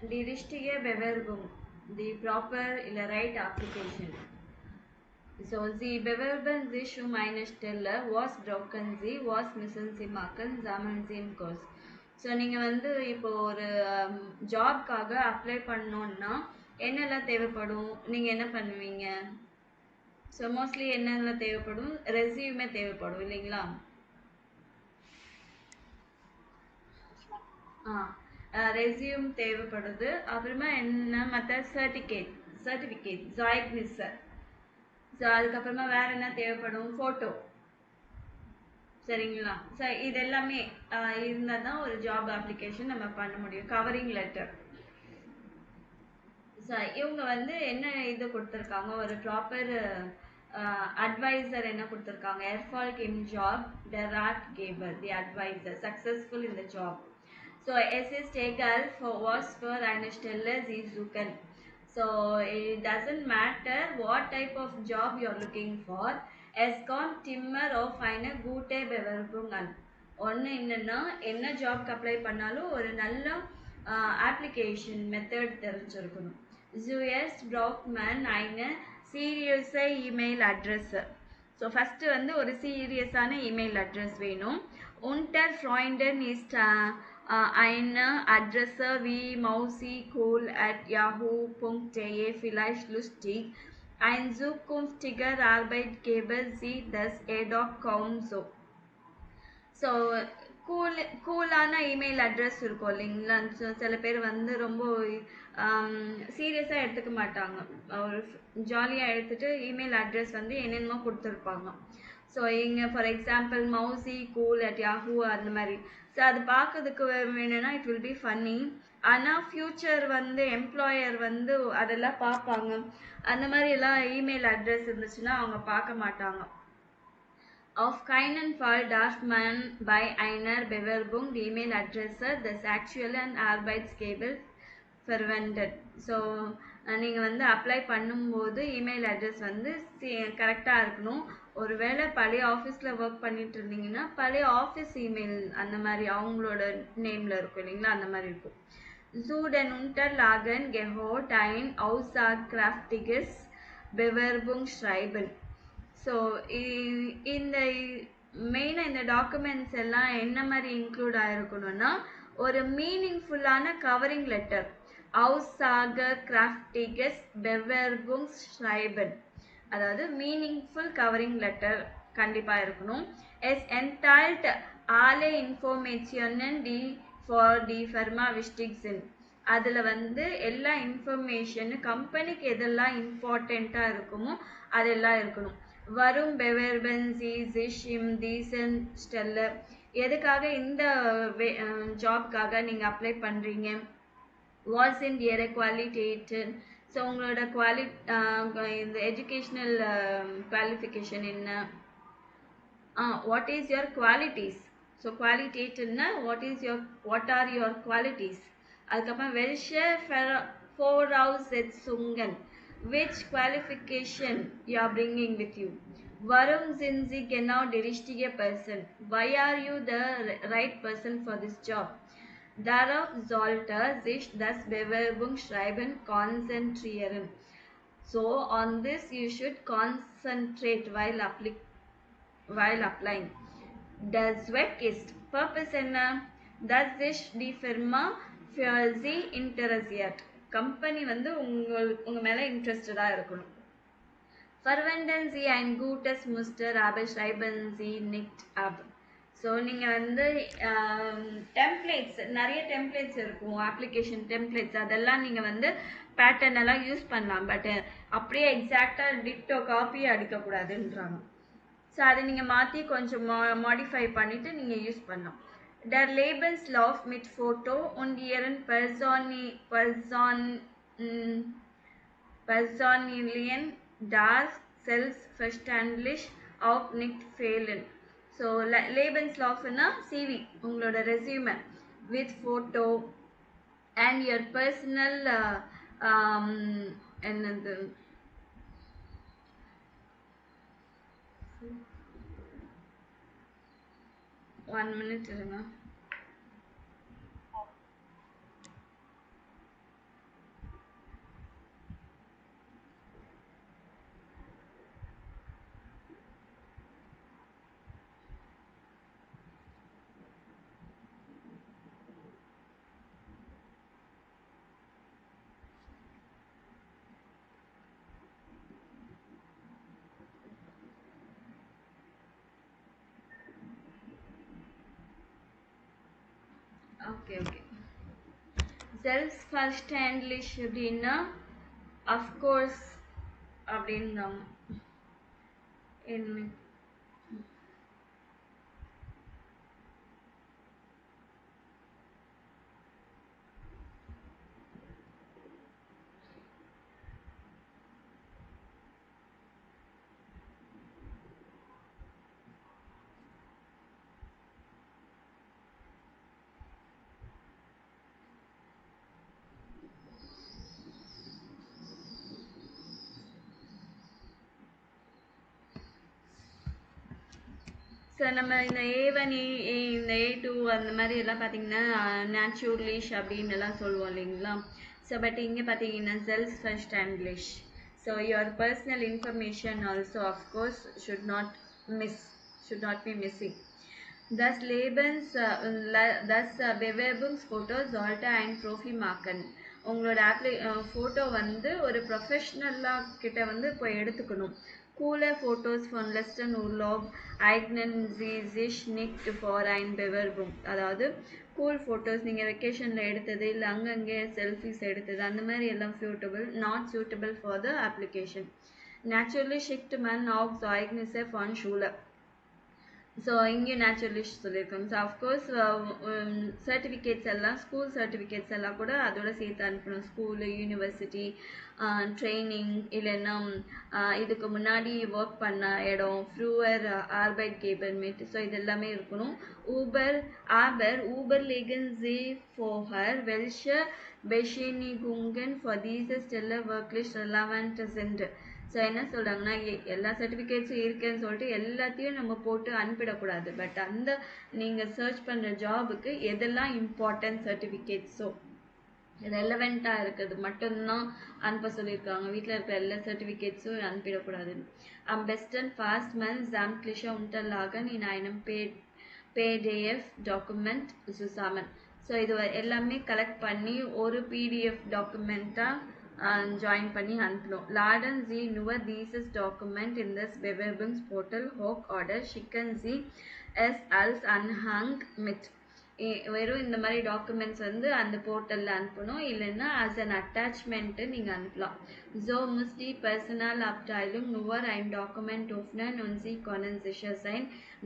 Die richtige Bewerbung, the proper இல்ல right application. So sie bewerben sich eine Stelle, was brauchen sie, was müssen sie machen, sammeln sie im Kurs. So நீங்கள் வந்து இப்போ ஒரு ஜாப்காக apply பண்ணணுன்னா என்னெல்லாம் தேவைப்படும், நீங்கள் என்ன பண்ணுவீங்க? ஸோ மோஸ்ட்லி என்னெல்லாம் தேவைப்படும்? ரெஸ்யூமே தேவைப்படும் இல்லைங்களா? ரெஸ்யூம் தேவைப்படுது. அப்புறமா என்ன மற்ற சர்டிஃபிகேட் ஜாய்க்னிஸர். ஸோ அதுக்கப்புறமா வேற என்ன தேவைப்படும்? ஃபோட்டோ. சரிங்களா? ஸோ இது எல்லாமே இருந்தால் தான் ஒரு ஜாப் அப்ளிகேஷன் நம்ம பண்ண முடியும். Covering letter. ஸோ இவங்க வந்து என்ன இது கொடுத்துருக்காங்க, ஒரு ப்ராப்பர் advisor என்ன கொடுத்துருக்காங்க, Erfolg im Job, der Ratgeber, the advisor, successful in the job. So es ist egal for was für eine Stelle Sie suchen. So it doesn't matter what type of job you're looking for. Es kommt immer auf eine gute Bewerbung an. ஒன்று என்னன்னா, என்ன ஜாப்க்கு apply பண்ணாலும் ஒரு நல்ல application method தெரிஞ்சிருக்கணும். Zuerst braucht man eine seriöse E-Mail Adresse. So first வந்து ஒரு சீரியஸான இமெயில் அட்ரஸ் வேணும். Unter Freunden ist eine Adresse wie mausi@yahoo.de vielleicht lustig. Ein zukünftiger Arbeitgeber sieht das jedoch kaum so. So கூலான email address இருக்கும் இல்லைங்களா? So சில பேர் வந்து ரொம்ப சீரியஸாக எடுத்துக்க மாட்டாங்க. ஒரு ஜாலியாக எடுத்துகிட்டு இமெயில் அட்ரஸ் வந்து என்னென்னமோ கொடுத்துருப்பாங்க. ஸோ இங்கே for example mousy cool at Yahoo அந்த மாதிரி. ஸோ அது பார்க்கறதுக்கு வேணும்னா இட் வில் பி ஃபன்னி. ஆனால் ஃப்யூச்சர் வந்து எம்ப்ளாயர் வந்து அதெல்லாம் பார்ப்பாங்க. அந்த மாதிரி எல்லாம் இமெயில் அட்ரஸ் இருந்துச்சுன்னா அவங்க பார்க்க மாட்டாங்க. Auf keinen Fall darf man bei einer Bewerbung die E-Mail-Adresse des aktuellen Arbeitgebers verwendet. So நீங்கள் வந்து அப்ளை பண்ணும்போது இமெயில் அட்ரஸ் வந்து கரெக்டாக இருக்கணும். ஒருவேளை பழைய ஆஃபீஸில் ஒர்க் பண்ணிட்டு இருந்தீங்கன்னா பழைய ஆஃபீஸ் இமெயில் அந்த மாதிரி அவங்களோட நேமில் இருக்கும் இல்லைங்களா? அந்த மாதிரி இருக்கும். Zu den Unterlagen gehört ein aussagekräftiges Bewerbungsschreiben. So இந்த மெயினாக இந்த டாக்குமெண்ட்ஸ் எல்லாம் என்ன மாதிரி இன்க்ளூட் ஆகிருக்கணும்னா, ஒரு மீனிங்ஃபுல்லான கவரிங் லெட்டர், aussagekräftiges Bewerbungsschreiben, அதாவது மீனிங்ஃபுல் கவரிங் லெட்டர் கண்டிப்பாக இருக்கணும். Es enthält alle Informationen die for die Firma wichtig sind. அதில் வந்து எல்லா இன்ஃபர்மேஷன் கம்பெனிக்கு எதெல்லாம் இம்பார்ட்டண்ட்டாக இருக்குமோ அதெல்லாம் இருக்கணும். வரும் bewerben Sie sich in diesen Stelle. எதுக்காக இந்த ஜாப்காக நீங்கள் அப்ளை பண்ணுறீங்க? Was sind Ihre Qualitäten? So உங்களோட இந்த எஜுகேஷ்னல் குவாலிஃபிகேஷன் என்ன? What is your qualities? So குவாலிட்டேட்டிவ்னா வாட் ஆர் யுவர் குவாலிட்டிஸ்? அதுக்கப்புறம் welche Voraussetzungen, which qualification you are bringing with you? Warum sind Sie genau die richtige Person? Why are you the right person for this job? Darauf sollte sich das Bewerbungsschreiben konzentrieren. So on this you should concentrate while applying. Der Zweck ist, Purpose enna? Dass sich die Firma für Sie interessiert. Company வந்து உங்க மேல இன்ட்ரெஸ்டடா இருக்கணும். Verwenden Sie ein gutes Muster, aber schreiben Sie nicht ab. So நீங்கள் வந்து templates, நிறைய templates இருக்கும், application templates, அதெல்லாம் நீங்கள் வந்து பேட்டர்ன் எல்லாம் யூஸ் பண்ணலாம். பட் அப்படியே எக்ஸாக்டாக டிட்டோ காப்பி அடிக்கக்கூடாதுன்றாங்க. ஸோ அதை நீங்கள் மாற்றி கொஞ்சம் மாடிஃபை பண்ணிவிட்டு நீங்கள் யூஸ் பண்ணலாம். Der Lebenslauf mit Foto und Ihren Personalien darf selbstverständlich auch nicht fehlen. So Lebenslaufனா CV, உங்களோட ரெஸ்யூமை with photo and your personal என்னது 1 minute இருங்க. Okay okay. செல்ஃப் ஃபர்ஸ்ட் ஹேண்ட்லிஷ் அப்படின்னா அஃப்கோர்ஸ் அப்படின்னாங்க. என்ன ஸோ நம்ம இந்த A1 இந்த A2 அந்த மாதிரி எல்லாம் பார்த்தீங்கன்னா நேச்சுரலிஷ் அப்படின்னு எல்லாம் சொல்லுவோம் இல்லைங்களா. ஸோ பட் இங்கே பார்த்தீங்கன்னா செல்ஃப் ஃபர்ஸ்ட் ஹேண்ட்லிஷ். So your personal information also of course should not be missing. Thus Bewerbungsfotos sollte ein Profi machen. உங்களோட ஃபோட்டோ வந்து ஒரு ப்ரொஃபஷ்னலாக கிட்ட வந்து போய் எடுத்துக்கணும். Coole Fotos von letzten Urlaub eignen sie sich nicht für ein Bewerbung. அதாவது கூல் ஃபோட்டோஸ் நீங்கள் வெக்கேஷனில் எடுத்தது இல்லை அங்கங்கே செல்ஃபிஸ் எடுத்தது அந்த மாதிரி எல்லாம் not suitable for the application. Naturally schickt man auch Zeugnisse von Schule. So இங்கேயும் நேச்சுரலிஸ்ட் சொல்லியிருக்காங்க. ஸோ அஃப்கோர்ஸ் சர்டிஃபிகேட்ஸ் எல்லாம் ஸ்கூல் சர்டிஃபிகேட்ஸ் எல்லாம் கூட அதோட சேர்த்து அனுப்பணும். ஸ்கூலு, யூனிவர்சிட்டி, ட்ரைனிங், இல்லைன்னா இதுக்கு முன்னாடி ஒர்க் பண்ண இடம், ஃப்ரூவர், Arbeitgebermit, ஸோ இது எல்லாமே இருக்கணும். Uber legen sie vorher, welche Bescheinigungen für diese Stelle wirklich relevant sind. So என்ன சொல்கிறாங்கன்னா எல்லா சர்டிஃபிகேட்ஸும் இருக்குன்னு சொல்லிட்டு எல்லாத்தையும் நம்ம போட்டு அனுப்பிடக்கூடாது. பட் அந்த நீங்கள் சர்ச் பண்ணுற ஜாபுக்கு எதெல்லாம் இம்பார்ட்டன்ட் சர்டிஃபிகேட்ஸோ ரெலவெண்ட்டாக இருக்குது மட்டும்தான் அனுப்ப சொல்லியிருக்காங்க. வீட்டில் இருக்கிற எல்லா சர்டிஃபிகேட்ஸும் அனுப்பிடக்கூடாது. Am besten fasst man sämtliche Unterlagen in einem PDF Dokument zusammen. So இது எல்லாமே கலெக்ட் பண்ணி ஒரு PDF டாக்குமெண்ட்டாக ஜாயின் பண்ணி அனுப்பணும். Laden Sie nur dieses Dokument in das Bewerbungsportal hoch oder schicken Sie es als Anhang mit. வெறும் இந்த மாதிரி documents வந்து அந்த போர்ட்டலில் அனுப்பணும், இல்லைன்னா as an attachment நீங்கள் அனுப்பலாம். So muss die Personalabteilung nur ein Dokument öffnen und Sie können sicher sein,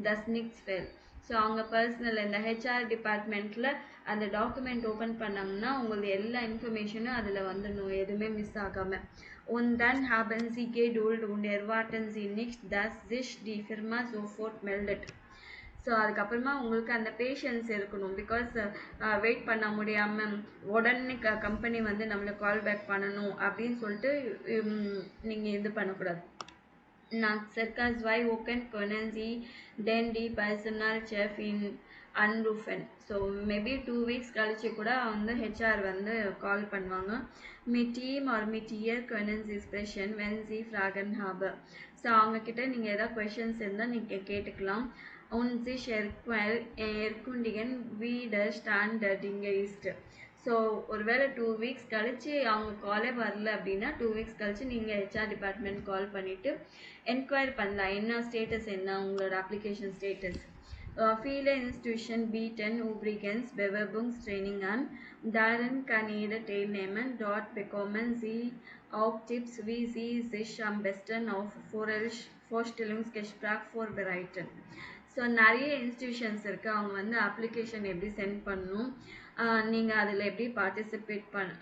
dass nichts fehlt. So அவங்க பர்சனல் இந்த ஹெச்ஆர் டிபார்ட்மெண்ட்டில் அந்த டாக்குமெண்ட் ஓப்பன் பண்ணோம்னா உங்களுக்கு எல்லா இன்ஃபர்மேஷனும் அதில் வந்துடணும், எதுவுமே மிஸ் ஆகாமல். Und dann haben Sie Geduld und erwarten Sie nicht, dass sich die Firma sofort meldet. So அதுக்கப்புறமா உங்களுக்கு அந்த பேஷன்ஸ் இருக்கணும். பிகாஸ் வெயிட் பண்ண முடியாமல் உடனே கம்பெனி வந்து நம்மளை கால் பேக் பண்ணணும் அப்படின்னு சொல்லிட்டு நீங்கள் இது பண்ணக்கூடாது. Nach circa 2 Wochen können Sie then die Personalchef anrufen. So maybe 2 weeks கழிச்சு கூட வந்து ஹெச்ஆர் வந்து கால் பண்ணுவாங்க. Mit ihm or mit ihr können Sie sprechen, wenn Sie Fragen haben. So அவங்கக்கிட்ட நீங்கள் ஏதாவது கொஷின்ஸ் இருந்தால் நீங்கள் கேட்டுக்கலாம். Und sich erkundigen, wie der Stand der Dinge ist. So ஒருவேளை 2 weeks கழிச்சு அவங்க காலே வரல அப்படின்னா 2 weeks கழிச்சு நீங்கள் ஹெச்ஆர் டிபார்ட்மெண்ட் கால் பண்ணிவிட்டு என்கொயரி பண்ணலாம், என்ன ஸ்டேட்டஸ், என்ன உங்களோட application status. Viele Institutionen bieten übrigens Bewerbungstraining an. Darin kann jeder teilnehmen. Dort bekommen Sie auch Tipps, wie Sie sich am besten auf Vorstellungsgespräch vorbereiten. So நிறைய institutions இருக்குது, அவங்க வந்து application எப்படி சென்ட் பண்ணணும், நீங்கள் அதில் எப்படி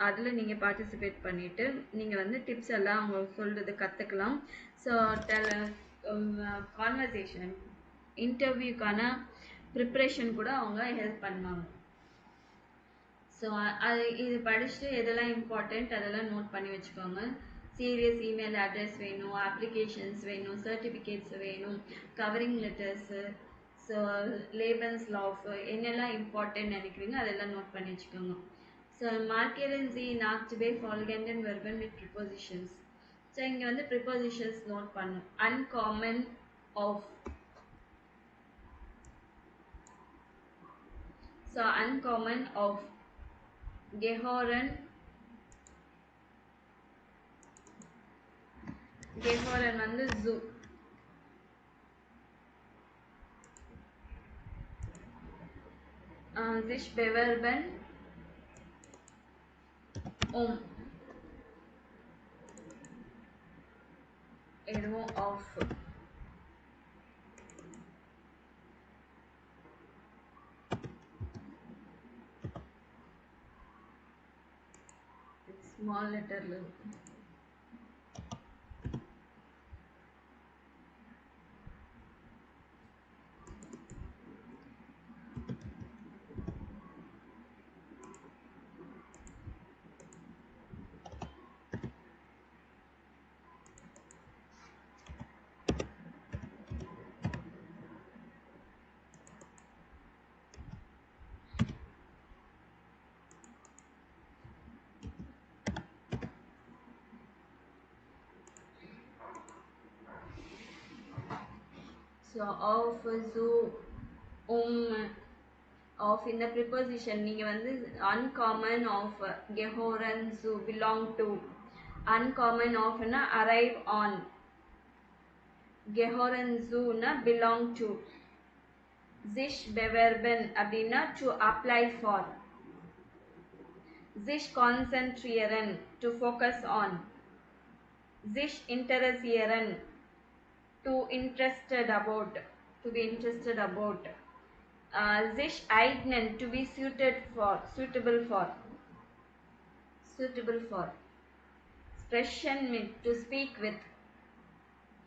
அதில் நீங்கள் பார்ட்டிசிபேட் பண்ணிவிட்டு நீங்கள் வந்து டிப்ஸ் எல்லாம் அவங்க சொல்கிறது கற்றுக்கலாம். ஸோ கான்வர்சேஷன் இன்டர்வியூக்கான ப்ரிப்ரேஷன் கூட அவங்க ஹெல்ப் பண்ணுவாங்க. ஸோ இது படிச்சுட்டு எதெல்லாம் இம்பார்ட்டண்ட் அதெல்லாம் நோட் பண்ணி வச்சுக்கோங்க. சீரியஸ் இமெயில் அட்ரஸ் வேணும், அப்ளிகேஷன்ஸ் வேணும், சர்டிஃபிகேட்ஸ் வேணும், கவரிங் லெட்டர்ஸு, ஸோ லேபன்ஸ் லாஃப் என்னெல்லாம் இம்பார்ட்டன்ட் நினைக்கிறீங்க அதெல்லாம் நோட் பண்ணி வச்சுக்கோங்க. So markieren Sie nach zwei folgenden Verben mit Prepositions. So இங்கே வந்து ப்ரிப்போசிஷன்ஸ் நோட் பண்ணும். Uncommon of. So uncommon of. Gehören வந்து zoo. sich bewerben எதுவும் ஆஃப் small letterல இருக்கும். So of zu of in the preposition நீங்க வந்து uncommon of gehören zu belong to uncommon of na arrive on gehören zu na belong to sich bewerben அப்படின்னா to apply for sich konzentrieren to focus on sich interessieren to interested about to be interested about sich eignen to be suitable for sprechen mit to speak with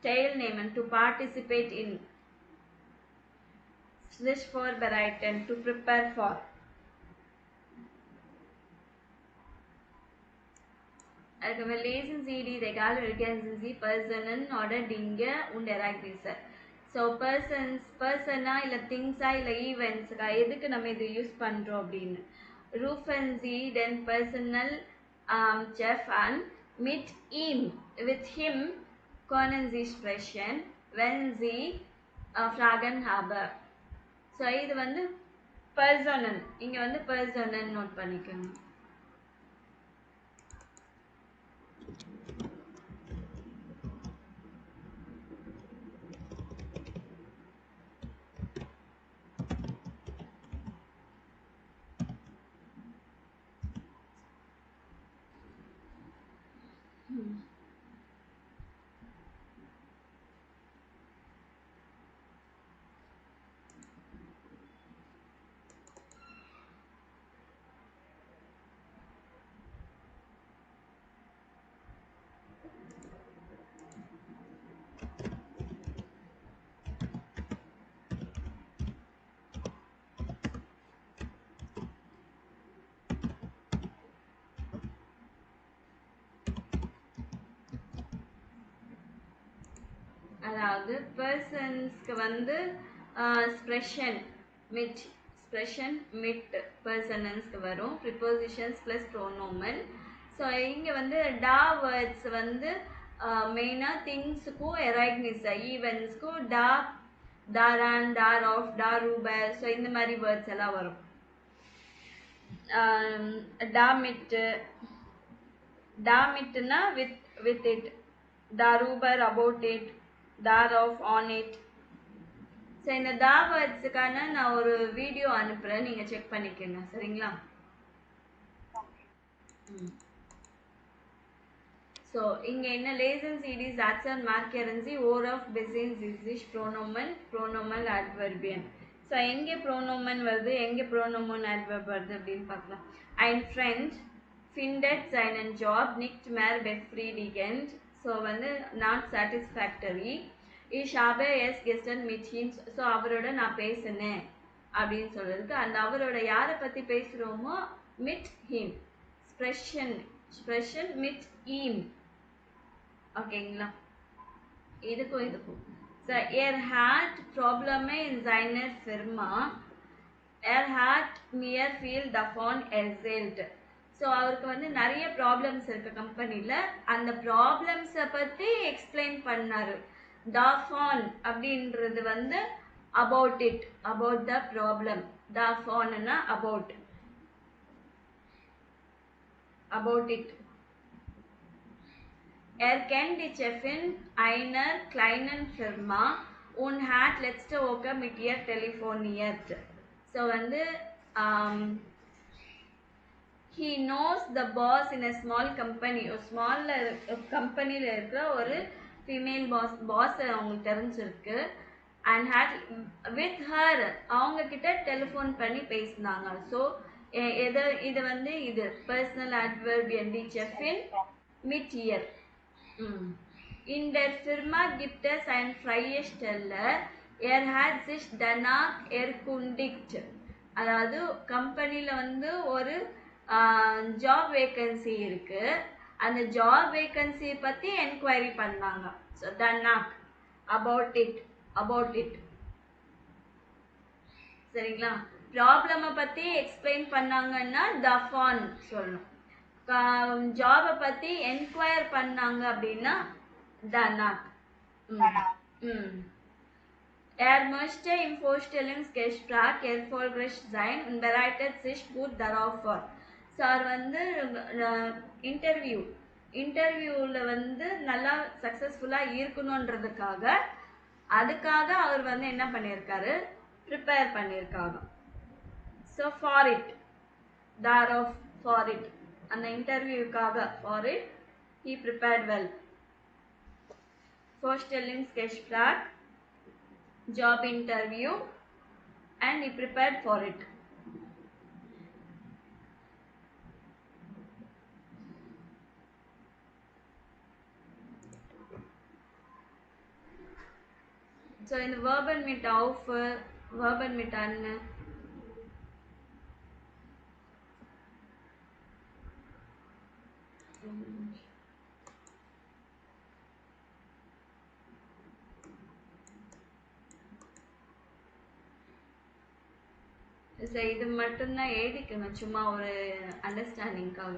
teilnehmen to participate in sich vorbereiten to prepare for அதுக்கு lesen Sie die Regale ergänzen Sie Personen oder Dinge und Ereignisse. So persona இல்ல திங்ஸா இல்ல ஈவெண்ட்ஸா எதுக்கு நம்ம இது use பண்றோம் அப்படின்னு rufen Sie den Personal Chef an mit ihm with him können Sie sprechen wenn Sie Fragen haben. So இது வந்து Personen இங்க வந்து Personen நோட் பண்ணிக்கோங்க. அதாவது பர்சன்ஸ்க்கு வந்து ஸ்ப்ரெஷன் மிட் பர்சனன்ஸ்க்கு வரும் ப்ரிப்போசிஷன்ஸ் ப்ளஸ் ப்ரோனோமன். ஸோ இங்கே வந்து டா வேர்ட்ஸ் வந்து மெயினாக திங்ஸுக்கும் எரைக்னிஸ் ஈவெண்ட்ஸ்க்கும் தாரான் தார் ஆஃப் தாரூபர் ஸோ இந்த மாதிரி வேர்ட்ஸ் எல்லாம் வரும். டாமிட்னா வித் இட் தாரூபர் அபவுட் இட் தார் ஆஃப் ஆன் இட். ஸோ இந்த தா வேர்ட்ஸுக்கான நான் ஒரு வீடியோ அனுப்புகிறேன், நீங்கள் செக் பண்ணிக்கோங்க சரிங்களா. ஸோ இங்கே என்ன லேசன் சீடிஸ் ஆக்சன் மார்க்கரன்சி ஓர் ஆஃப் பெசின்ஸ் இஸ் ப்ரோனோமல் அட்வர்பியன். ஸோ எங்கே ப்ரோனோமன் வருது எங்கே ப்ரோனோமன் அட்வர்ப் வருது அப்படின்னு பார்க்கலாம். ein Freund findet seinen Job nicht mehr befriedigend. So வந்து not satisfactory. ich habe es gestern mit him. So அவரோட நான் பேசினேன் அப்படின்னு சொல்றதுக்கு அந்த அவரோட யாரை பற்றி பேசுகிறோமோ mit him ஸ்ப்ரெஷன் mit ihm. ஓகேங்களா, இதுக்கும் so hat Probleme in seiner Firma. hat mir viel davon erzählt. So அவருக்கு வந்து நிறைய ப்ராப்ளம்ஸ் இருக்கு கம்பெனியில், அந்த ப்ராப்ளம்ஸை பற்றி எக்ஸ்பிளைன் பண்ணாரு. davon அப்படின்றது வந்து about it, about the problem. davon-னா about it. kennt die Chefin einer kleinen Firma und hat letzte Woche mit ihr telefoniert. So வந்து um, he knows the boss in a small company. ஒரு small கம்பெனியில் இருக்கிற ஒரு female pass அவங்களுக்கு தெரிஞ்சிருக்கு. And had with her அவங்க கிட்ட telephone பண்ணி பேசினாங்க. ஸோ இது வந்து இது பர்சனல் அட்வர்பியன் டி செஃபின் mit ihr. In der Firma gibt es eine freie Stelle. Er hat sich danach erkundigt. அதாவது கம்பெனியில் வந்து ஒரு ஜாப் வேக்கன்சி இருக்கு. அந்த ஜாப் வேக்கன்சி பற்றி என்கொயரி பண்ணாங்க. ஸோ danach about it சரிங்களா. ப்ராப்ளமை பற்றி எக்ஸ்பிளைன் பண்ணாங்கன்னா davon சொல்லணும். ஜாபை பற்றி என்கொயர் பண்ணாங்க அப்படின்னா danach. Er möchte im Vorstellungsgespräch erfolgreich sein und bereitet sich gut darauf vor. Sir வந்து இன்டர்வியூவில் வந்து நல்லா சக்ஸஸ்ஃபுல்லாக இருக்கணுன்றதுக்காக அதுக்காக அவர் வந்து என்ன பண்ணியிருக்காரு, ப்ரிப்பேர் பண்ணியிருக்காங்க. So for it thereof for it அந்த இன்டர்வியூக்காக for it he prepared well. Vorstellungsgespräch, job interview, and he prepared for it. So in the verben mit auf, verben mit an. இது மட்டும்தான் எழுதிக்கணும் சும்மா ஒரு அண்டர்ஸ்டாண்டிங்காக.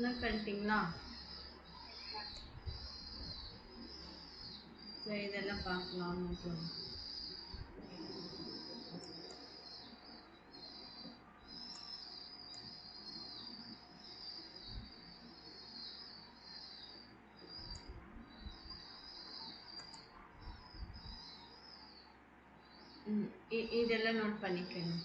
என்ன பண்ணிட்டீங்களா? ஸோ இதெல்லாம் பார்க்கலாம். இதெல்லாம் நோட் பண்ணிக்கணும்.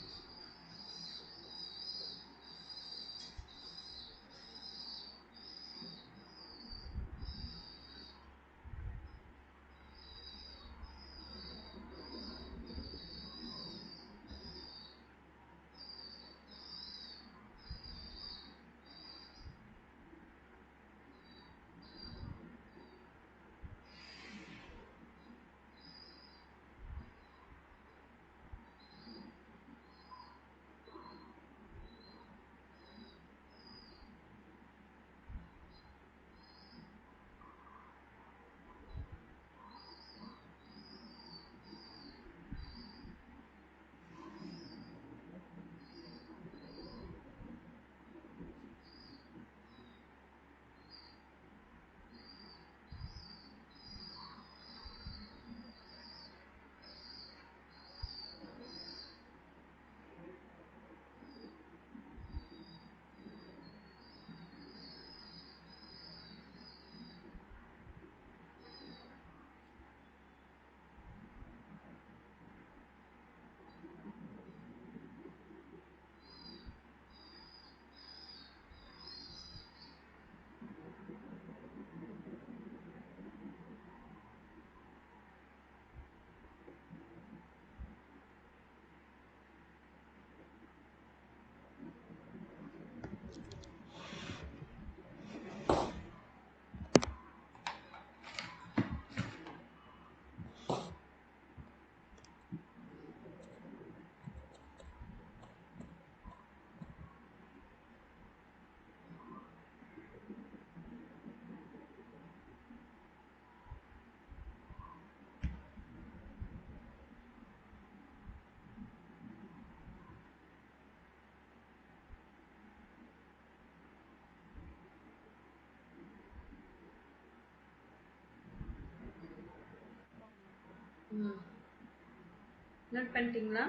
நோட் பண்ணிட்டீங்களா?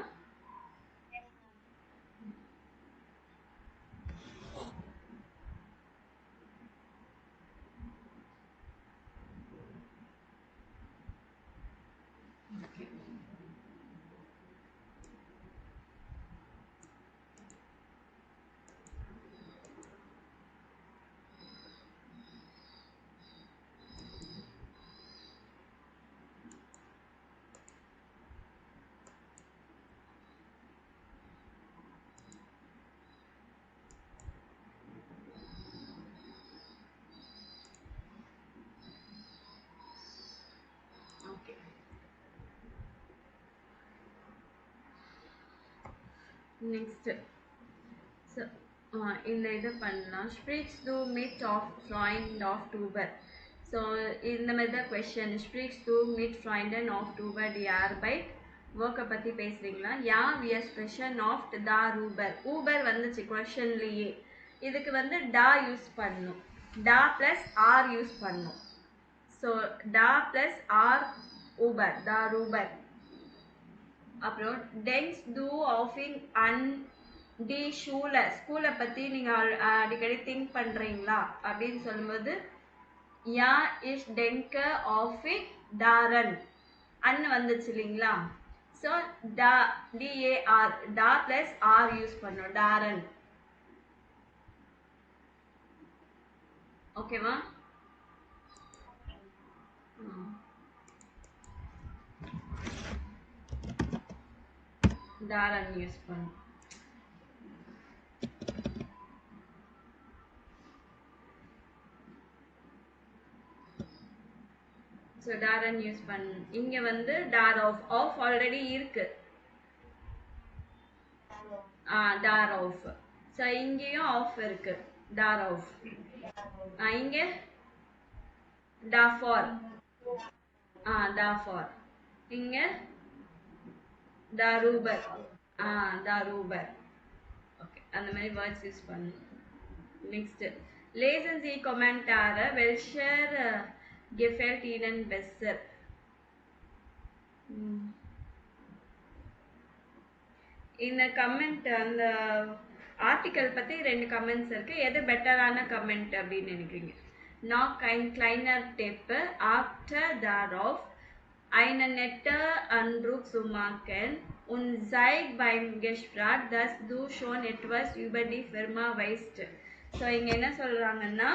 Next, so இந்த இது பண்ணலாம். Sprichst du mit auf Freund Oktober? So இந்த மாதிரி தான் question. Sprichst du mit Freunden Oktober die Arbeit? ஒர்க்கை பற்றி பேசுகிறீங்களா? யா wir sprechen oft darüber. Uber வந்துச்சு கொஷன்லேயே. இதுக்கு வந்து டா யூஸ் பண்ணும். டா ப்ளஸ் ஆர் யூஸ் பண்ணும். ஸோ டா ப்ளஸ் ஆர் ஊபர், darüber. அப்புறம் டென்ஸ் டூ ஆஃபிங் அண்ட் டி ஷூல, ஸ்கூலை பற்றி நீங்கள் அடிக்கடி திங்க் பண்ணுறீங்களா அப்படின்னு சொல்லும்போது யா இஸ் டென்க ஆஃபிங் டாரன் அன்னு வந்துச்சு இல்லைங்களா? ஸோ டா டிஏஆர் டா ப்ளஸ் ஆர் யூஸ் பண்ணோம், டாரன். ஓகேவா? டாரன் யூஸ் பண்ணும். ஸோ டாரன் யூஸ் பண்ணு. இங்கே வந்து டார் ஆஃப், ஆஃப் ஆல்ரெடி இருக்கு. டார் ஆஃப். ஸோ இங்கேயும் ஆஃப் இருக்கு, டார் ஆஃப். இங்கே டா ஃபார், டா ஃபார். இங்கே darüber, darüber. ஓகே, அந்த மாதிரி வேர்ட்ஸ் யூஸ் பண்ணணும். Next, lesen Sie Kommentare, welcher gefällt Ihnen besser? இந்த கமெண்ட், அந்த ஆர்டிக்கல் பற்றி 2 கமெண்ட்ஸ் இருக்கு. எது பெட்டரான கமெண்ட் அப்படின்னு நினைக்கிறீங்க? Noch ein kleiner Tipp, after darauf Eine nette Anruf zu machen und zeig beim Gespräch, dass du schon etwas über die Firma weißt. So இங்கே என்ன சொல்கிறாங்கன்னா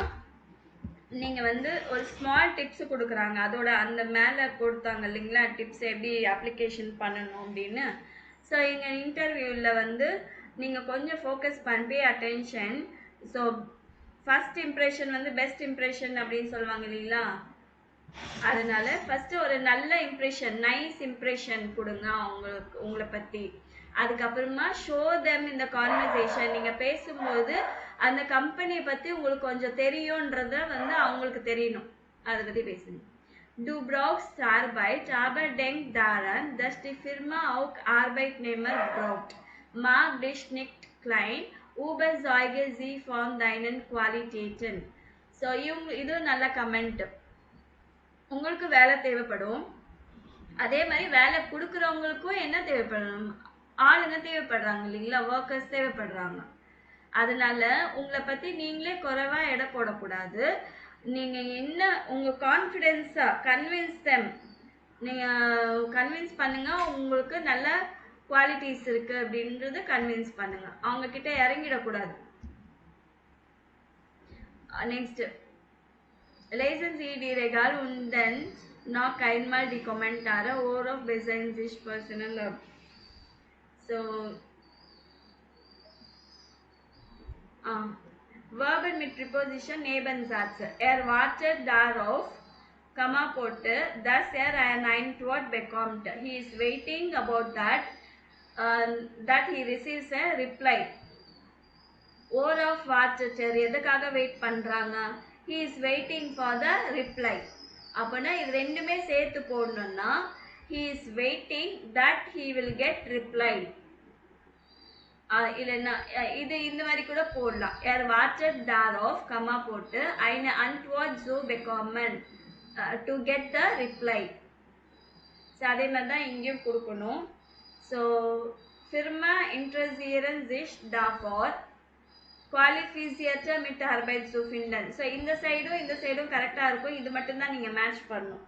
நீங்கள் வந்து ஒரு ஸ்மால் டிப்ஸ் கொடுக்குறாங்க, அதோட அந்த மேலே கொடுத்தாங்க இல்லைங்களா டிப்ஸ் எப்படி அப்ளிகேஷன் பண்ணணும் அப்படின்னு. ஸோ இங்கே இன்டர்வியூவில் வந்து நீங்கள் கொஞ்சம் ஃபோக்கஸ் பண்ணி அட்டென்ஷன். ஸோ ஃபர்ஸ்ட் இம்ப்ரெஷன் வந்து பெஸ்ட் இம்ப்ரெஷன் அப்படின்னு சொல்லுவாங்க இல்லைங்களா, அதனால ஃபர்ஸ்ட் ஒரு நல்ல இம்ப்ரெஷன், நைஸ் இம்ப்ரெஷன் கொடுங்க உங்களை பற்றி. அதுக்கப்புறமா ஷோ தெம் இந்த கான்வர்சேஷன், நீங்கள் பேசும்போது அந்த கம்பெனியை பற்றி உங்களுக்கு கொஞ்சம் தெரியுன்றத வந்து அவங்களுக்கு தெரியணும், அதை பற்றி பேசுங்க. Du brauchst Arbeit, aber denk daran, dass die Firma auch Arbeitnehmer braucht. Mag dich nicht klein, überzeuge sie von deinen Qualitäten. So இது நல்ல கமெண்ட். உங்களுக்கு வேலை தேவைப்படும், அதே மாதிரி வேலை கொடுக்குறவங்களுக்கும் என்ன தேவைப்படும், ஆளுங்க தேவைப்படுறாங்க இல்லைங்களா, ஒர்க்கர்ஸ் தேவைப்படுறாங்க. அதனால உங்களை பற்றி நீங்களே குறைவா எடை போடக்கூடாது. நீங்கள் என்ன உங்கள் கான்ஃபிடென்ஸாக கன்வின்ஸ் பண்ணுங்க, உங்களுக்கு நல்ல குவாலிட்டிஸ் இருக்கு அப்படின்றது கன்வின்ஸ் பண்ணுங்க, அவங்க கிட்ட இறங்கிடக்கூடாது. Next, lesen Sie die Regal und dann noch einmal die Kommentare, worauf beziehen sich personal. So Verben mit Präposition Nebensatz. Wartet darauf, Komma போட்டு, dass ein Antwort bekommt. He is waiting about that he receives a reply. Worauf wartet எதுக்காக wait பண்றாங்க, he is waiting for the reply. அப்படின்னா இது ரெண்டுமே சேர்த்து போடணும்னா he is waiting that he will get reply. இல்லைன்னா இது இந்த மாதிரி கூட போடலாம். wartet darauf, கமா போட்டு eine Antwort zu bekommen, to get the reply. So அதே மாதிரி தான் இங்கேயும் கொடுக்கணும். So Firma interessieren sich dafür, qualifizierte Mitarbeit zu finden. So இந்த சைடும் கரெக்டாக இருக்கும், இது மட்டும்தான் நீங்கள் மேட்ச் பண்ணணும்.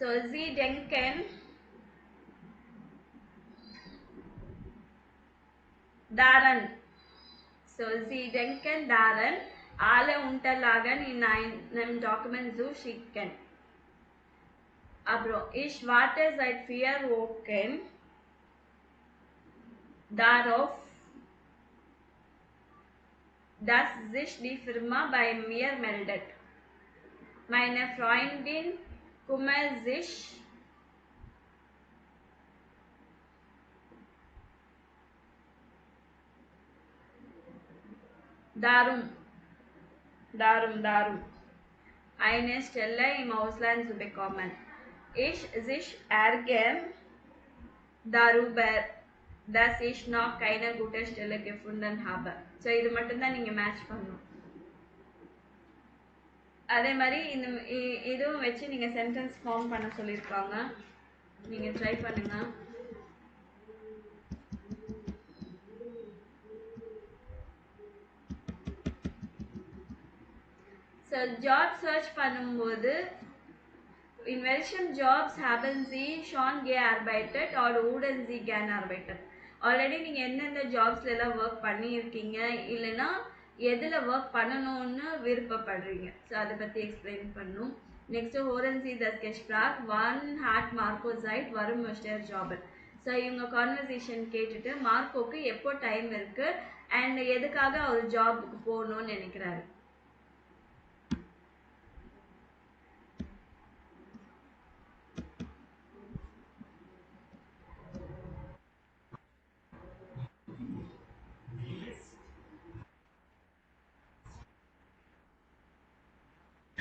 So Sie denken daran. So Sie denken daran, alle Unterlagen in einem Dokument zu schicken. அப்புறம் ich warte seit 4 Wochen darauf, dass sich die Firma bei mir meldet. Meine Freundin kümmert sich darum, eine Stelle im Ausland zu bekommen. Ich sich ärgere darüber, dass ich noch keine gute Stelle gefunden habe. So இது மட்டும்தான் நீங்கள் match பண்ணணும். அதே மாதிரி இதுவும் வச்சு நீங்கள் sentence form பண்ண சொல்லியிருக்காங்க, நீங்கள் ட்ரை பண்ணுங்க. ஸோ ஜாப் சர்ச் பண்ணும்போது in welchen Jobs haben Sie schon gearbeitet oder wurden Sie gern arbeitet? Already நீங்கள் எந்தெந்த ஜாப்ஸ்ல எல்லாம் ஒர்க் பண்ணியிருக்கீங்க, இல்லைன்னா எதில் ஒர்க் பண்ணணும்னு விருப்பப்படுறீங்க, ஸோ அதை பற்றி எக்ஸ்பிளைன் பண்ணணும். Next hören Sie das Gespräch, wann hat Marco Zeit, warum möchte er jobben. So இவங்க கான்வர்சேஷன் கேட்டுட்டு மார்க்கோக்கு எப்போ டைம் இருக்கு அண்ட் எதுக்காக அவர் ஜாபுக்கு போகணும்னு நினைக்கிறாரு.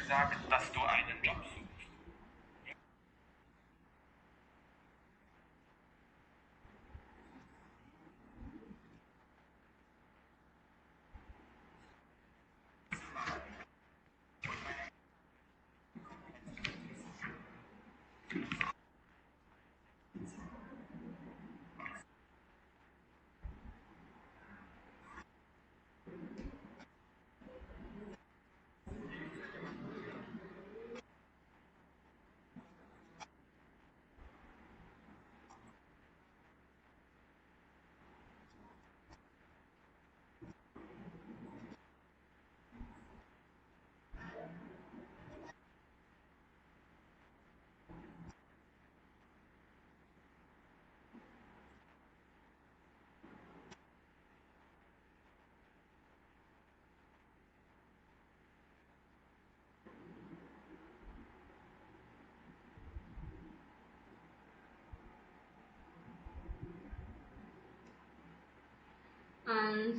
Sagen, dass du einen Job suchst.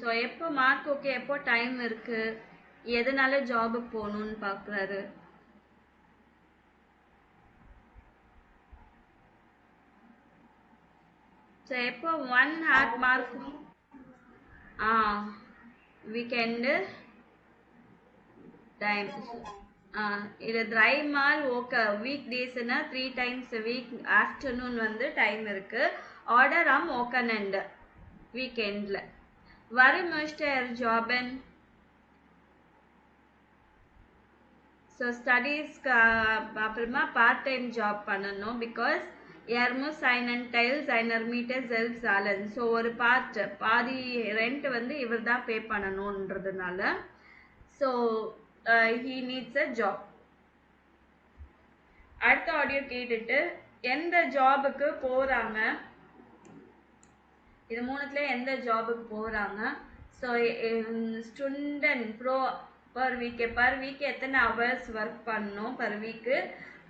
So எப்போ மார்க் ஓகே, எப்போ டைம் இருக்கு, எதனால ஜாபுக்கு போகணும்னு பார்க்குறாரு. ஸோ எப்போ 1 மார்க் வீக்கெண்டு டைம். இது ட்ரை மால் ஓகே, வீக் டேஸ்னா 3 times a week ஆஃப்டர்நூன் வந்து டைம் இருக்கு. ஆர்டர் ஆம் ஓக்கன் அண்ட் வீக்கெண்டில் வரும் மிஸ்டர் ஜாபன். ஸோ ஸ்டடீஸ்க்கு அப்புறமா பார்ட் டைம் ஜாப் பண்ணணும். பிகாஸ் எர்மோஸ் சைனன் டைல்ஸ் ஐனர் மீட்டர் செல்ஃப் சாலன். ஸோ ஒரு பாதி ரெண்ட் வந்து இவர் தான் பே பண்ணணுன்றதுனால so he needs a job. அடுத்த ஆடியோ கேட்டுட்டு எந்த ஜாபுக்கு போகிறாங்க, இது மூணுத்துல எந்த ஜாபுக்கு போகிறாங்க. So student pro per week எத்தனை ஹவர்ஸ் ஒர்க் பண்ணணும் பர் வீக்கு,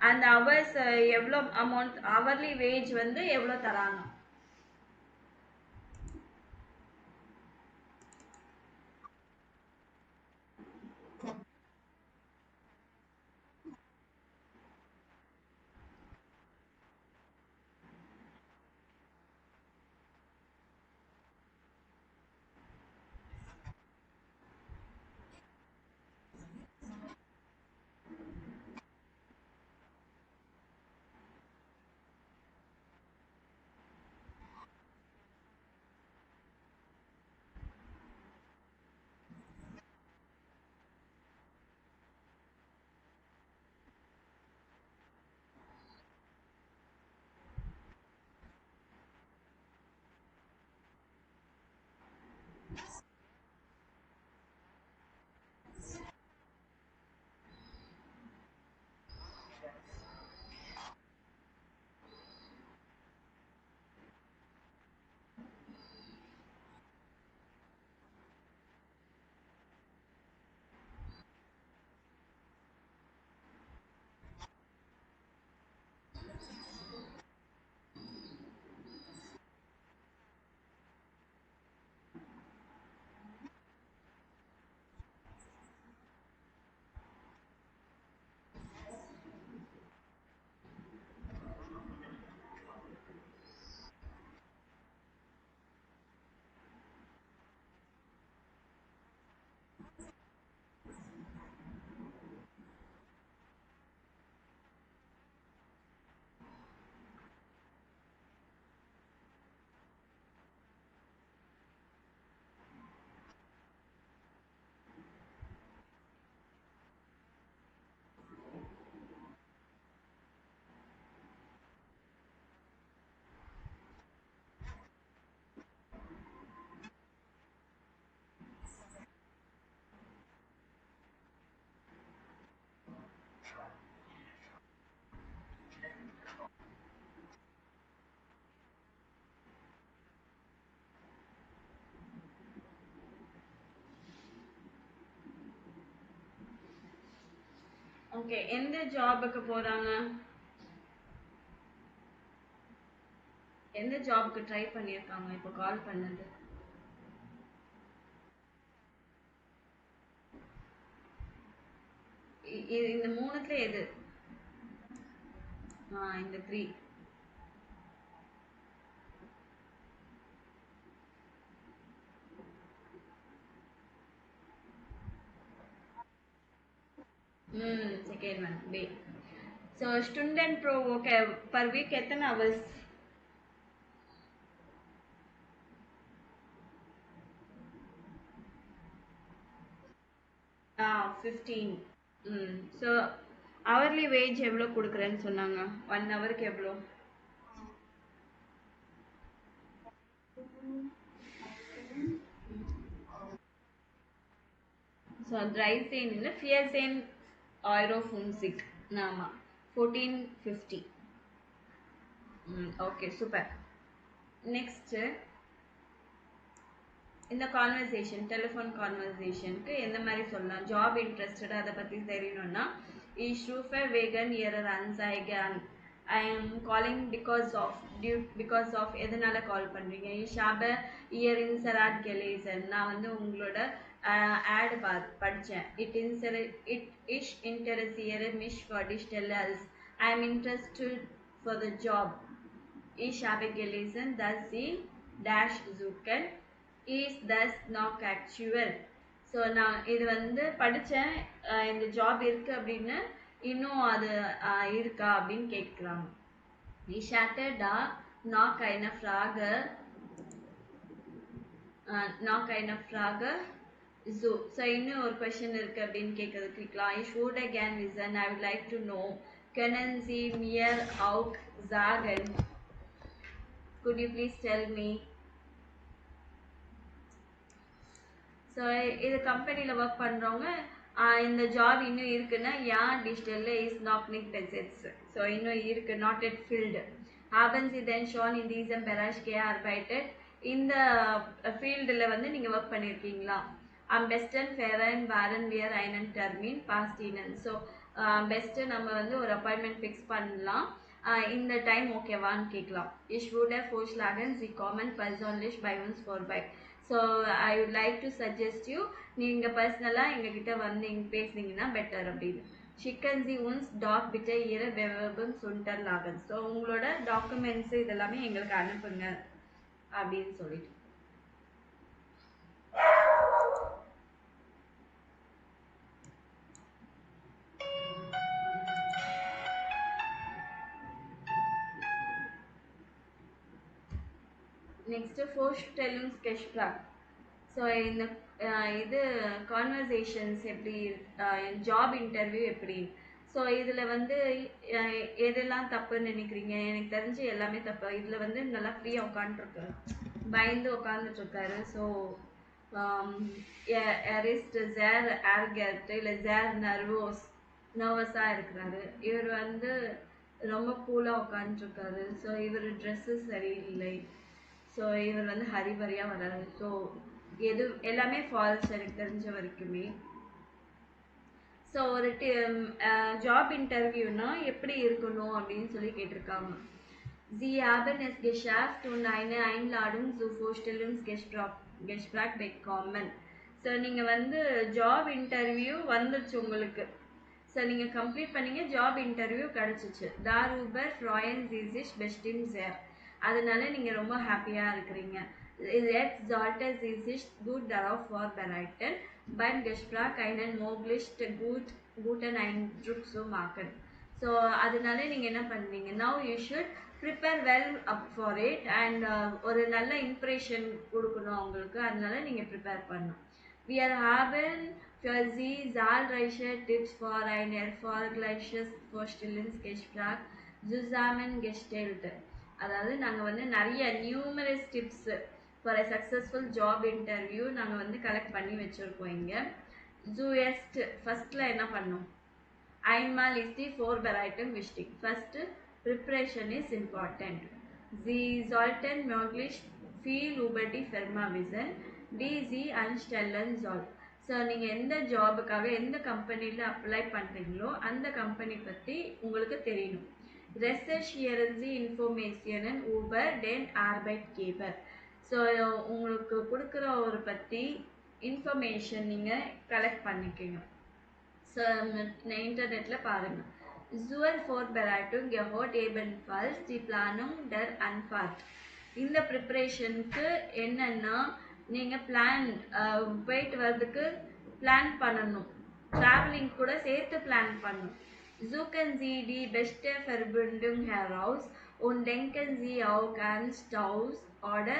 அந்த ஹவர்ஸ் எவ்வளோ அமௌண்ட், ஹவர்லி வேஜ் வந்து எவ்வளோ தராங்க. ஓகே, எந்த ஜாபுக்கு போகிறாங்க, எந்த ஜாபுக்கு ட்ரை பண்ணியிருக்காங்க இப்போ கால் பண்ணது. இந்த மூணுத்துல எது? இந்த 3. Second one pay. So student pro okay, per week எத்தனை ஹவர்ஸ்? 15. ஸோ ஹவர்லி வேஜ் எவ்வளோ கொடுக்குறேன்னு சொன்னாங்க? 1 ஹவருக்கு எவ்வளோ? ஸோ ட்ரை சேன் இல்லை, ஃபியர் சேன் ஆயிரோஃபோன்சிக். ஆமாம், 1450. Okay super. நெக்ஸ்ட்டு இந்த கான்வர்சேஷன், டெலிஃபோன் கான்வர்சேஷனுக்கு எந்த மாதிரி சொல்லலாம்? ஜாப் இன்ட்ரெஸ்டட், அதை பற்றி தெரியணும்னா Ich rufe wegen Ihrer Anzeige an. I am calling because of எதனால கால் பண்றீங்க? Ich habe Ihr Inserat gelesen. நான் வந்து உங்களோட ad படிச்சேன். It ist interessiere mich für die Stelle als I am interested for the job. Ich habe gelesen, dass Sie dash suchen. Is das not actual? So நான் இது வந்து படித்தேன், இந்த job இருக்கு அப்படின்னு, இன்னும் அது இருக்கா அப்படின்னு கேட்குறாங்க. Ich hatte da noch eine Frage, so இன்னும் ஒரு கொஸ்டின் இருக்கு அப்படின்னு கேட்கறது கேட்கலாம். Ich würde gern wissen, I would like to know, können Sie mir auch sagen, could you please tell me? So இது கம்பெனியில் ஒர்க் பண்ணுறவங்க இந்த ஜாப் இன்னும் இருக்குன்னா யான் டிஜிட்டலில் இஸ் நாட் நிக் பெசெட்ஸ். ஸோ இன்னும் இருக்கு, not yet filled. haben Sie denn schon in diesem Bereich gearbeitet? இந்த ஃபீல்டில் வந்து நீங்கள் ஒர்க் பண்ணியிருக்கீங்களா? am besten fahren waren wir einen Termin past Ihnen. So best நம்ம வந்து ஒரு அப்பாயின்மெண்ட் ஃபிக்ஸ் பண்ணலாம், இந்த டைம் ஓகேவான்னு கேட்கலாம். ich würde vorschlagen, Sie kommen persönlich bei uns vorbei. So I would like to suggest you, நீங்கள் பர்சனலாக எங்ககிட்ட வந்து இங்கே பேசுனீங்கன்னா பெட்டர் அப்படின்னு. schicken Sie uns doch bitte Ihre Bewerbungsunterlagen. So உங்களோட டாக்குமெண்ட்ஸு இதெல்லாமே எங்களுக்கு அனுப்புங்க அப்படின்னு சொல்லிட்டு. Next Vorstellungsgespräch. ஸோ இந்த இது கான்வர்சேஷன்ஸ் எப்படி, ஜாப் இன்டர்வியூ எப்படி. ஸோ இதில் வந்து எதெல்லாம் தப்புன்னு நினைக்கிறீங்க? எனக்கு தெரிஞ்சு எல்லாமே தப்பு. இதில் வந்து நல்லா ஃப்ரீயாக உட்காந்துருக்காரு, பயந்து உட்காந்துட்ருக்காரு. ஸோ எரிஸ்ட் ஜேர் ஆர்கர்ட் இல்லை ஜேர் நர்வஸாக இருக்கிறாரு. இவர் வந்து ரொம்ப கூலாக உட்காந்துட்ருக்காரு. ஸோ இவர் ட்ரெஸ்ஸு சரியில்லை. ஸோ இவர் வந்து ஹரிபரியாக வராரு. ஸோ எல்லாமே ஃபால்ஸ் எனக்கு தெரிஞ்ச வரைக்குமே. ஸோ ஒரு ஜாப் இன்டர்வியூனா எப்படி இருக்கணும் அப்படின்னு சொல்லி கேட்டிருக்காங்க. Sie haben es geschafft und eine Einladung zu Vorstellungsgespräch bekommen. So நீங்கள் வந்து ஜாப் இன்டர்வியூ வந்துச்சு உங்களுக்கு. ஸோ நீங்கள் கம்ப்ளீட் பண்ணீங்க, ஜாப் இன்டர்வியூ கிடச்சிச்சு. Darüber freuen Sie sich bestimmt sehr. அதனால நீங்கள் ரொம்ப ஹாப்பியாக இருக்கிறீங்க. Jetzt sollte Sie sich gut darauf vorbereiten, beim Gespräch einen möglichst guten Eindruck zu machen. So அதனால நீங்கள் என்ன பண்ணுவீங்க? Now you should prepare well up for it and ஒரு நல்ல இம்ப்ரெஷன் கொடுக்கணும் அவங்களுக்கு. அதனால நீங்கள் ப்ரிப்பேர் பண்ணணும். Wir haben für Sie zahlreiche Tipps für ein erfolgreiches Vorstellungsgespräch zusammengestellt. அதாவது நாங்கள் வந்து நிறைய numerous tips for a successful job interview நாங்கள் வந்து கலெக்ட் பண்ணி வச்சுருக்கோம் இங்கே. ஜூஎஸ்ட் ஃபஸ்ட்டில் என்ன பண்ணோம்? einmal ist die Vorbereitung wichtig. First preparation is important. Sie sollten möglichst viel über die Firma wissen, die Sie anstellen soll. So நீங்கள் எந்த ஜாபுக்காக எந்த கம்பெனியில் அப்ளை பண்ணுறீங்களோ அந்த கம்பெனி பற்றி உங்களுக்கு தெரியணும். Recherchieren Sie Informationen über den Arbeitgeber. So உங்களுக்கு கொடுக்குற ஒரு பற்றி இன்ஃபர்மேஷன் நீங்கள் கலெக்ட் பண்ணிக்கோங்க. ஸோ இன்டர்நெட்டில் பாருங்கள். Zur Vorbereitung gehört ebenfalls die Planung der Anfahrt. இந்த ப்ரிப்ரேஷனுக்கு என்னென்னா நீங்கள் போயிட்டு வர்றதுக்கு பிளான் பண்ணணும், ட்ராவலிங் கூட சேர்த்து பிளான் பண்ணணும். Suchen Sie die beste Verbindung heraus und denken Sie auch an Staus oder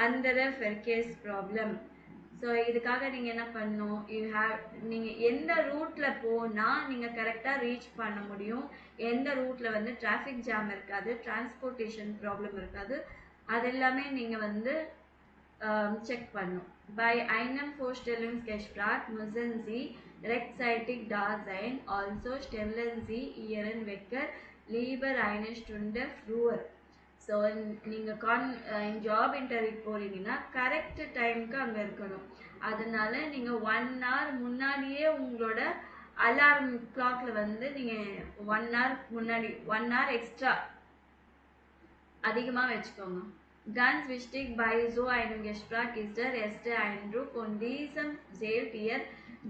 andere Verkehrsproblem. So இதுக்காக நீங்கள் என்ன பண்ணணும்? நீங்கள் எந்த ரூட்டில் போனால் நீங்கள் கரெக்டாக ரீச் பண்ண முடியும், எந்த ரூட்டில் வந்து டிராஃபிக் ஜாம் இருக்காது, டிரான்ஸ்போர்ட்டேஷன் ப்ராப்ளம் இருக்காது, அதெல்லாமே நீங்கள் வந்து செக் பண்ணணும். Bei einem Vorstellungsgespräch müssen Sie rechtzeitig da sein. Also stellen Sie Ihren Wecker lieber eine Stunde früher. So நீங்கள் ஜாப் இன்டர்வியூ போகிறீங்கன்னா கரெக்ட் டைமுக்கு அங்கே இருக்கணும். அதனால நீங்கள் 1 hour முன்னாடியே உங்களோட அலாரம் கிளாக்ல வந்து நீங்கள் 1 hour முன்னாடி 1 hour எக்ஸ்ட்ரா அதிகமாக வச்சுக்கோங்க. Ganz wichtig bei so einem Gespräch ist der erste Eindruck und diesem zählt ihr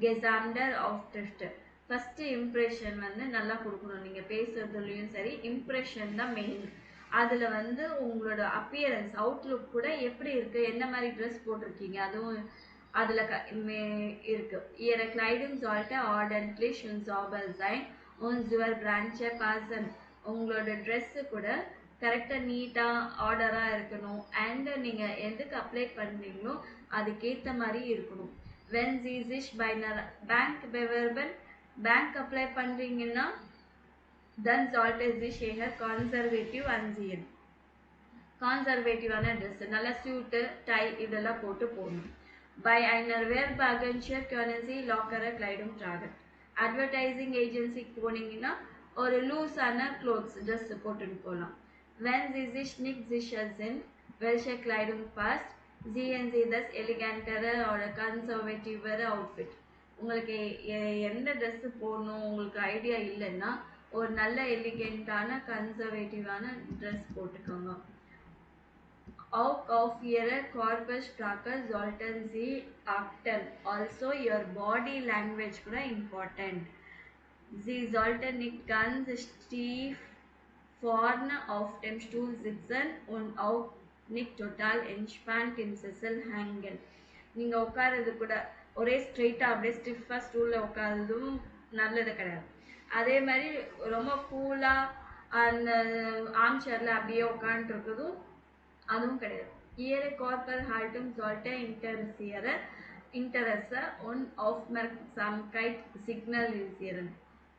gesamter Auftritt. First impression வந்து நல்லா கொடுக்கணும். நீங்கள் பேசுறதுலையும் சரி, இம்ப்ரெஷன் தான் மெயின். அதில் வந்து உங்களோட அப்பியரன்ஸ் அவுட்லுக் கூட எப்படி இருக்குது, என்ன மாதிரி ட்ரெஸ் போட்டிருக்கீங்க, அதுவும் அதில் இருக்கு. Ihre Kleidung sollte ordentlich und sauber sein und zur Branche passen. உங்களோட ட்ரெஸ்ஸு கூட கரெக்டாக நீட்டாக ஆர்டராக இருக்கணும். அண்ட் நீங்கள் எதுக்கு அப்ளை பண்ணுறீங்களோ அதுக்கேற்ற மாதிரி இருக்கணும். when sie sich bei einer Bank bewerben, bank apply பண்ணுறீங்கன்னா then sollte sich eher conservative anziehen. கான்சர்வேட்டிவான ட்ரெஸ், நல்லா சூட்டு டை இதெல்லாம் போட்டு போகணும். Bei einer Werbeagentur können Sie lockere Kleidung tragen. Advertising ஏஜென்சிக்கு போனீங்கன்னா ஒரு லூஸான க்ளோத்ஸ் ட்ரெஸ் போட்டுட்டு போகலாம். Wenn Sie sich nicht sicher sind, welche Kleidung passt, sehen Sie das elegantere oder conservativere Outfit. உங்களுக்கு எந்த ட்ரெஸ்ஸு போடணும் உங்களுக்கு ஐடியா இல்லைன்னா ஒரு நல்ல எலிகென்ட்டான கன்சர்வேட்டிவான ட்ரெஸ் போட்டுக்கோங்க. Auch auf Ihre Körpersprache sollten Sie achten. Also your body language கூட important. Sie sollten nicht ganz stief vorne auf dem Stuhl sitzen und auch nicht total entspannt im Sessel hängen. நீங்கள் உட்காரது கூட ஒரே ஸ்ட்ரெயிட்டாக அப்படியே ஸ்டிஃபாக ஸ்டூலில் உட்காரதும் நல்லது கிடையாது. அதே மாதிரி ரொம்ப கூலாக அந்த ஆர்ம் சேரில் அப்படியே உட்காந்துருக்கிறதும் அதுவும் கிடையாது. Ihre Körperhaltung sollte Interesse und Aufmerksamkeit signalisieren.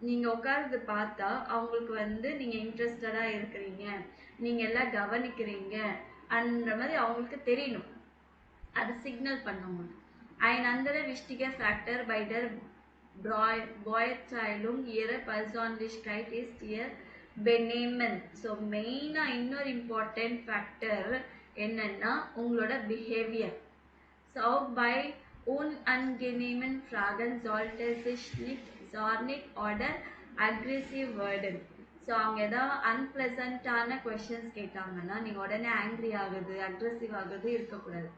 நீங்கள் உட்கார்றது பார்த்தா அவங்களுக்கு வந்து நீங்கள் இன்ட்ரெஸ்டடாக இருக்கிறீங்க, நீங்கள் எல்லாம் கவனிக்கிறீங்க அந்த மாதிரி அவங்களுக்கு தெரியணும். அது சிக்னல் பண்ணணும். Ein anderer wichtiger Faktor bei der Beurteilung ihrer Persönlichkeit ist ihr Benehmen. So மெயினாக இன்னொரு இம்பார்ட்டன்ட் ஃபேக்டர் என்னன்னா உங்களோட பிஹேவியர். ஸோ பை unangenehmen Fragen sollte sich nicht zornig oder aggressiv werden. So அவங்க ஏதாவது அன்பிளசண்டான கொஷின்ஸ் கேட்டாங்கன்னா நீங்கள் உடனே ஆங்க்ரி ஆகுது, அக்ரெசிவ் ஆகுது இருக்கக்கூடாது.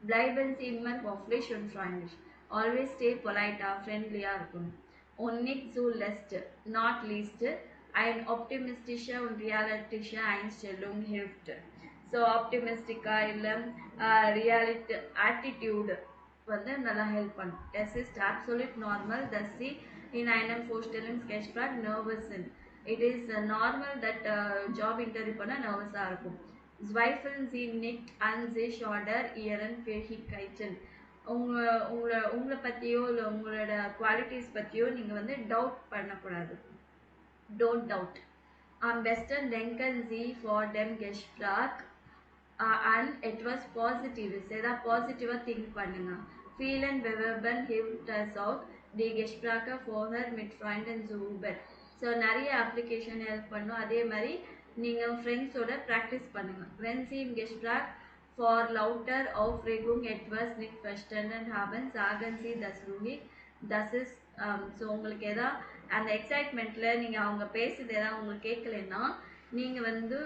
Bleiben Sie immer höflich und freundlich. Always stay polite, friendly-ஆ இருக்கணும். Und nicht zuletzt, not least, ein optimistische und realistische Einstellung hilft. So ஆப்டிமிஸ்டிக்காக இல்லை ரியாலிட்டி ஆட்டிடியூடு வந்து நல்லா ஹெல்ப் பண்ணும். Es ist absolut normal, dass Sie in einem Vorstellungsgespräch nervös sind. It is normal that job interview பண்ண நர்வஸாக இருக்கும். Zweifeln Sie nicht an sich oder Ihren Fähigkeiten. உங்களை பற்றியோ இல்லை உங்களோட குவாலிட்டிஸ் பற்றியோ நீங்கள் வந்து டவுட் பண்ணக்கூடாது. Don't doubt. Am besten denken Sie vor dem Gespräch and etwas Positives. ஏதாவது பாசிட்டிவாக திங்க் பண்ணுங்க. Vielen Bewerben hilft es auch, die Gespräche vorher mit Freunden zu üben. So நிறைய அப்ளிகேஷன் ஹெல்ப் பண்ணும். அதே மாதிரி நீங்கள் ஃப்ரெண்ட்ஸோட ப்ராக்டிஸ் பண்ணுங்கள். Wenn Sie im Gespräch vor lauter Aufregung etwas nicht verstanden haben, sagen Sie das ruhig. Das ist so உங்களுக்கு எதாவது அந்த எக்ஸைட்மெண்ட்டில் நீங்கள் அவங்க பேசுறது எதாவது உங்களுக்கு கேட்கலன்னா நீங்கள் வந்து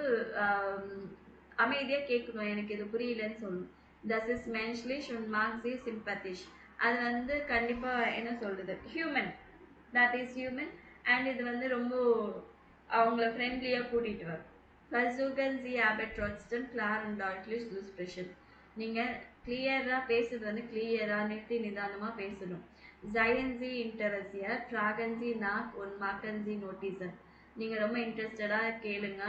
அமைதியாக கேட்கணும், எனக்கு இது புரியலன்னு சொல்லணும். Das ist menschlich und mag Sie sympathisch. அது வந்து கண்டிப்பாக என்ன சொல்கிறது, human, that is human. And இது வந்து ரொம்ப அவங்கள ஃப்ரெண்ட்லியாக கூட்டிகிட்டு வரும். Versuchen Sie aber trotzdem klar und deutlich zu sprechen. நீங்கள் கிளியராக பேசுறது வந்து கிளியராக நிறுத்தி நிதானமாக பேசணும். Seien Sie interessiert, fragen Sie nach und machen Sie Notizen. நீங்கள் ரொம்ப இன்ட்ரெஸ்டடாக கேளுங்க,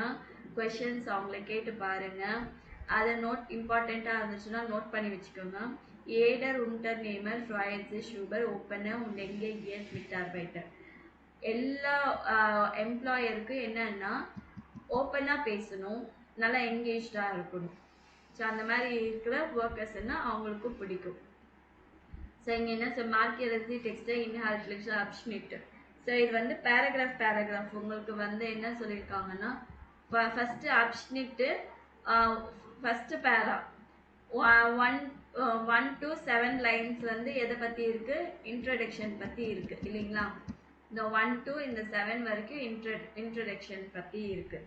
கொஷின்ஸ் அவங்கள கேட்டு பாருங்கள். அதை இம்பார்ட்டண்ட்டாக இருந்துச்சுன்னா நோட் பண்ணி வச்சுக்கோங்க. Jeder Unternehmer freut sich über offene und engagierte Mitarbeiter. எல்லா எம்ப்ளாயருக்கு என்னன்னா ஓப்பனாக பேசணும், நல்லா என்கேஜாக இருக்கணும். ஸோ அந்த மாதிரி இருக்கிற ஒர்க்கர்ஸ்ன்னா அவங்களுக்கும் பிடிக்கும். ஸோ இங்கே என்ன மார்க்கியரசி டெக்ஸ்ட்டை இன்ஹால்ட்லிக்ஸ் அப்ஷ்னிட். ஸோ இது வந்து பேராகிராஃப் உங்களுக்கு வந்து என்ன சொல்லியிருக்காங்கன்னா ஃபஸ்ட்டு அப்ஷ்னிட்டு ஃபஸ்ட்டு பேரா 1 to 7 லைன்ஸ் வந்து எதை பற்றி இருக்குது, இன்ட்ரடக்ஷன் பற்றி இருக்குது இல்லைங்களா. இந்த 1 to இந்த 7 வரைக்கும் இன்ட்ரடக்ஷன் பத்தி இருக்கு.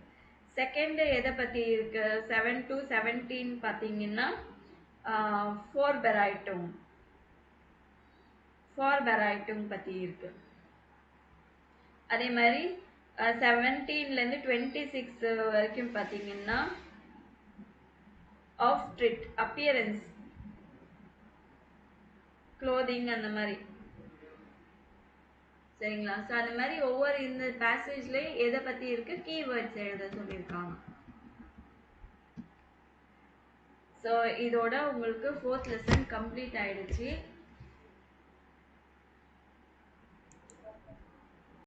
செகண்ட் எதை பத்தி இருக்கு? 7 to 17 பாத்தீங்கன்னா ஃபோர்பெரைட்டும் பத்தி இருக்கு. அதே மாதிரி 17ல இருந்து 26 வரைக்கும் பாத்தீங்கன்னா ஆஃப்ட்ரிட், அப்பியரன்ஸ், க்ளோதிங் அந்த மாதிரி. சரிங்களா? ஸோ அந்த மாதிரி ஒவ்வொரு இந்த பேசேஜ்லேயும் எதை பற்றி இருக்கு, கீவேர்ட்ஸ் எழுத சொல்லியிருக்காங்க. ஸோ இதோட உங்களுக்கு 4th லெசன் கம்ப்ளீட் ஆயிடுச்சு.